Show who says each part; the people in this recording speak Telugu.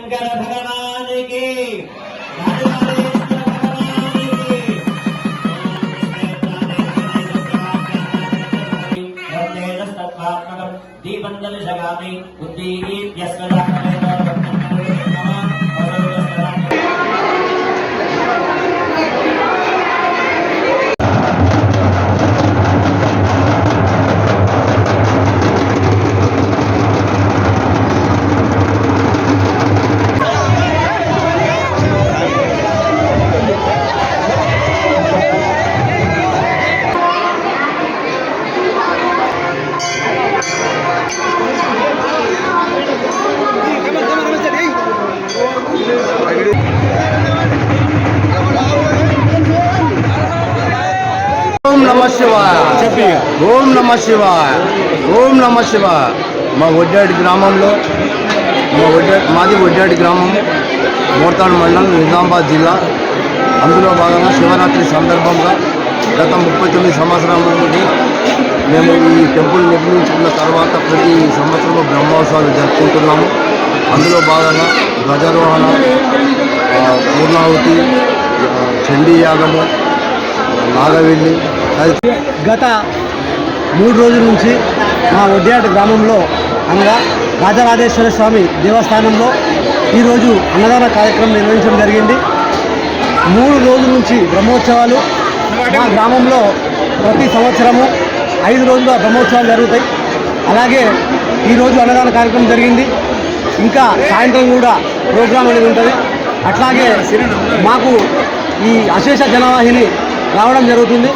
Speaker 1: शंकर भगवान की दीपंदल जगामि
Speaker 2: ఓం నమ శివాయ. ఓం నమ శివాయ. ఓం నమ శివాయ. మా వడ్డాడి గ్రామంలో మాది వడ్డాడి గ్రామం, మోర్తాడు మండలం, నిజామాబాద్ జిల్లా. అందులో భాగంగా శివరాత్రి సందర్భంగా గత 39 సంవత్సరాల నుండి మేము ఈ టెంపుల్ నిర్మించుకున్న తర్వాత ప్రతి సంవత్సరం బ్రహ్మోత్సవాలు జరుపుకుంటున్నాము. అందులో భాగంగా ధ్వజారోహణ, పూర్ణాహుతి, చండీ యాగము, నాగవెల్లి.
Speaker 3: గత 3 రోజుల నుంచి మా వడ్యాట గ్రామంలో అనగా రాజరాజేశ్వర స్వామి దేవస్థానంలో ఈరోజు అన్నదాన కార్యక్రమం నిర్వహించడం జరిగింది. 3 రోజుల నుంచి బ్రహ్మోత్సవాలు మా గ్రామంలో ప్రతి సంవత్సరము 5 రోజుల బ్రహ్మోత్సవాలు జరుగుతాయి. అలాగే ఈరోజు అన్నదాన కార్యక్రమం జరిగింది. ఇంకా సాయంత్రం కూడా ప్రోగ్రాం అనేది ఉంటుంది. అట్లాగే మాకు ఈ అశేష జనవాహిని రావడం జరుగుతుంది.